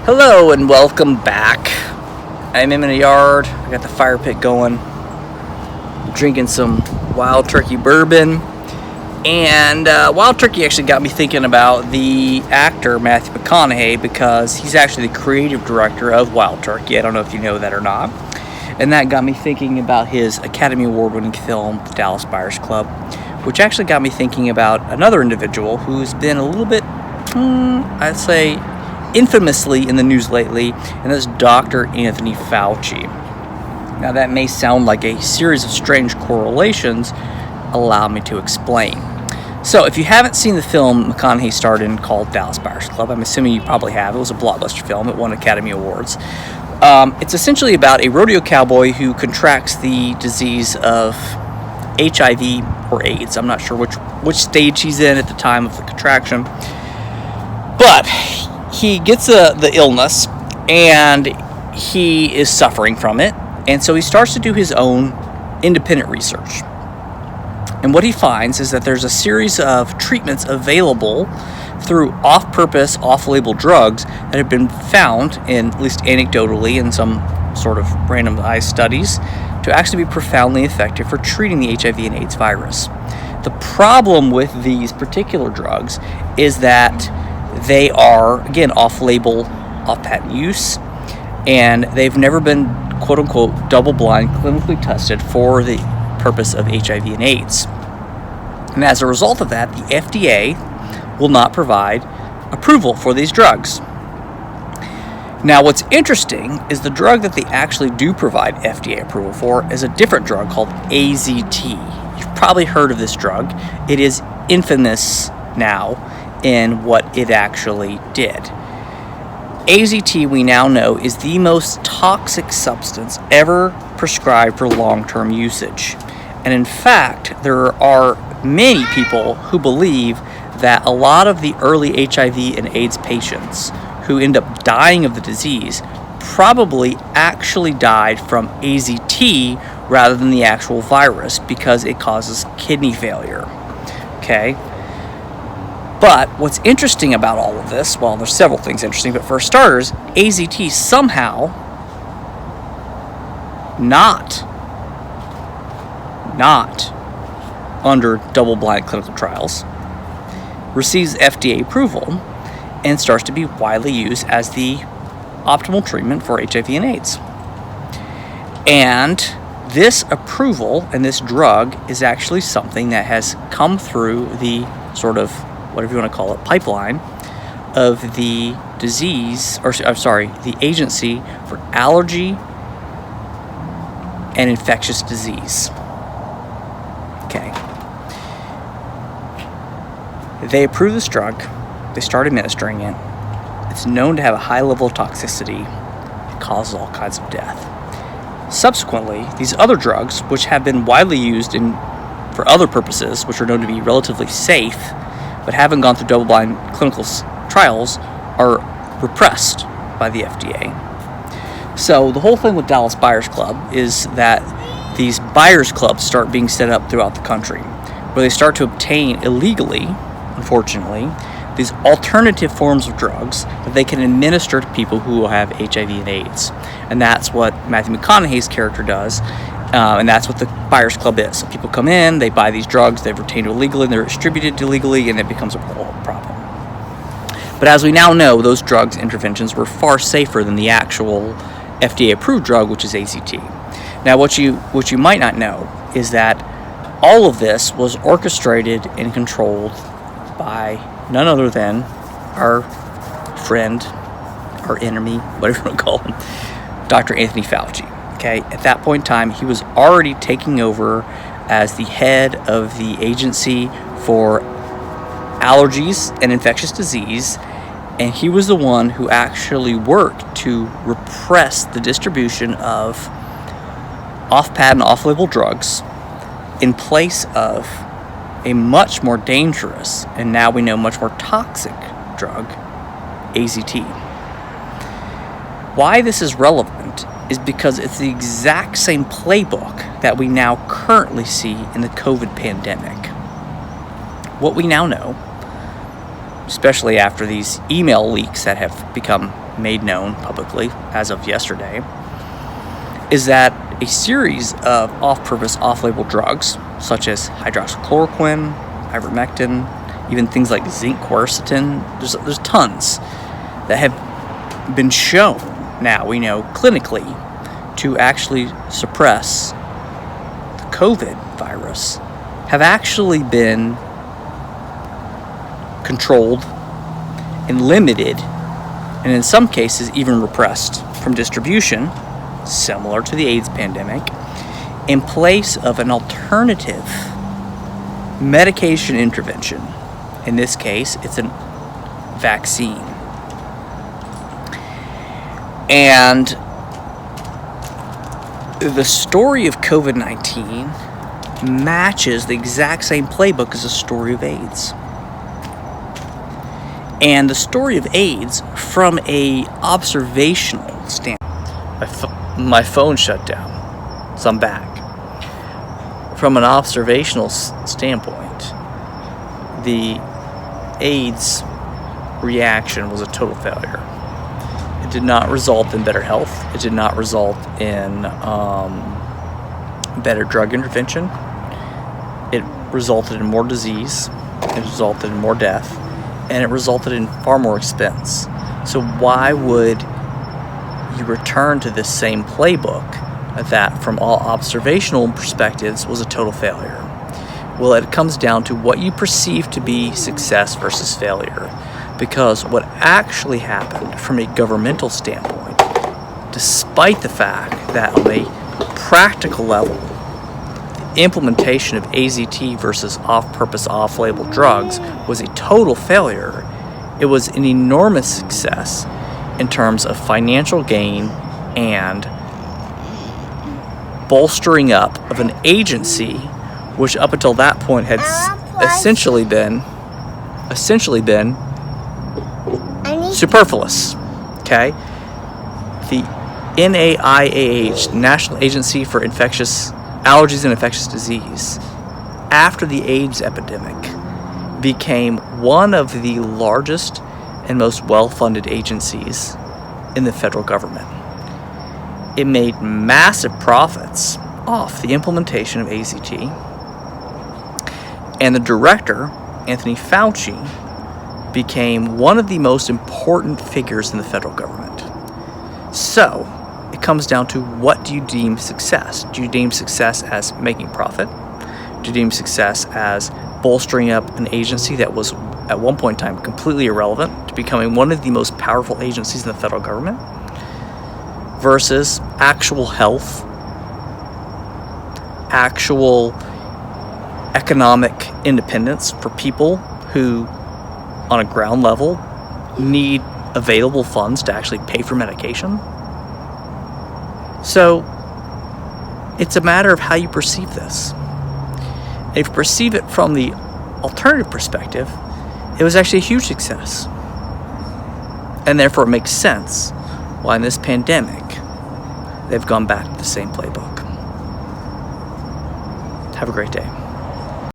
Hello and welcome back. I'm in the yard. I got the fire pit going. Drinking some Wild Turkey bourbon. And Wild Turkey actually got me thinking about the actor Matthew McConaughey, because he's actually the creative director of Wild Turkey. I don't know if you know that or not. And that got me thinking about his Academy Award-winning film, The Dallas Buyers Club, which actually got me thinking about another individual who's been a little bit, I'd say, infamously in the news lately, and that's Dr. Anthony Fauci. Now that may sound like a series of strange correlations. Allow me to explain. So if you haven't seen the film McConaughey starred in called Dallas Buyers Club, I'm assuming you probably have. It was a blockbuster film. It won Academy Awards. It's essentially about a rodeo cowboy who contracts the disease of HIV or AIDS. I'm not sure which stage he's in at the time of the contraction. But he gets the illness, and he is suffering from it, and so he starts to do his own independent research. And what he finds is that there's a series of treatments available through off-purpose, off-label drugs that have been found, in, at least anecdotally in some sort of randomized studies, to actually be profoundly effective for treating the HIV and AIDS virus. The problem with these particular drugs is that they are, again, off-label, off-patent use, and they've never been, quote-unquote, double-blind, clinically tested for the purpose of HIV and AIDS. And as a result of that, the FDA will not provide approval for these drugs. Now, what's interesting is the drug that they actually do provide FDA approval for is a different drug called AZT. You've probably heard of this drug. It is infamous now in what it actually did. AZT, we now know, is the most toxic substance ever prescribed for long-term usage. And in fact, there are many people who believe that a lot of the early HIV and AIDS patients who end up dying of the disease probably actually died from AZT rather than the actual virus, because it causes kidney failure. Okay? But what's interesting about all of this, well, there's several things interesting, but for starters, AZT somehow not under double-blind clinical trials, receives FDA approval, and starts to be widely used as the optimal treatment for HIV and AIDS. And this approval and this drug is actually something that has come through the sort of, whatever you want to call it, pipeline of the disease, the Agency for Allergy and Infectious Disease. Okay. They approve this drug. They start administering it. It's known to have a high level of toxicity. It causes all kinds of death. Subsequently, these other drugs, which have been widely used for other purposes, which are known to be relatively safe, but haven't gone through double-blind clinical trials, are repressed by the FDA. So the whole thing with Dallas Buyers Club is that these buyers clubs start being set up throughout the country, where they start to obtain illegally, unfortunately, these alternative forms of drugs that they can administer to people who have HIV and AIDS. And that's what Matthew McConaughey's character does. And that's what the Buyers Club is. So people come in, they buy these drugs, they've retained illegally, and they're distributed illegally, and it becomes a problem. But as we now know, those drugs interventions were far safer than the actual FDA-approved drug, which is AZT. Now, what you might not know is that all of this was orchestrated and controlled by none other than our friend, our enemy, whatever you want to call him, Dr. Anthony Fauci. Okay, at that point in time, he was already taking over as the head of the Agency for Allergies and Infectious Disease, and he was the one who actually worked to repress the distribution of off-patent, off-label drugs in place of a much more dangerous, and now we know much more toxic drug, AZT. Why this is relevant is because it's the exact same playbook that we now currently see in the COVID pandemic. What we now know, especially after these email leaks that have become made known publicly as of yesterday, is that a series of off-purpose, off-label drugs, such as hydroxychloroquine, ivermectin, even things like zinc quercetin, there's tons that have been shown, now we know clinically, to actually suppress the COVID virus, have actually been controlled and limited, and in some cases even repressed from distribution, similar to the AIDS pandemic, in place of an alternative medication intervention. In this case, it's a vaccine. And the story of COVID-19 matches the exact same playbook as the story of AIDS. And the story of AIDS, from a observational standpoint, my phone shut down, so I'm back. From an observational standpoint, the AIDS reaction was a total failure. It did not result in better health. It did not result in better drug intervention. It resulted in more disease. It resulted in more death. And it resulted in far more expense. So why would you return to this same playbook that, from all observational perspectives, was a total failure? Well, it comes down to what you perceive to be success versus failure. Because what actually happened from a governmental standpoint, despite the fact that on a practical level, the implementation of AZT versus off-purpose, off-label drugs was a total failure, it was an enormous success in terms of financial gain and bolstering up of an agency which up until that point had essentially been superfluous. Okay? The NIAID, National Agency for Infectious Allergies and Infectious Disease, after the AIDS epidemic, became one of the largest and most well-funded agencies in the federal government. It made massive profits off the implementation of AZT, and the director, Anthony Fauci, became one of the most important figures in the federal government. So, it comes down to, what do you deem success? Do you deem success as making profit? Do you deem success as bolstering up an agency that was at one point in time completely irrelevant to becoming one of the most powerful agencies in the federal government, versus actual health, actual economic independence for people who, on a ground level, need available funds to actually pay for medication? So it's a matter of how you perceive this. If you perceive it from the alternative perspective, it was actually a huge success. And therefore it makes sense why in this pandemic they've gone back to the same playbook. Have a great day.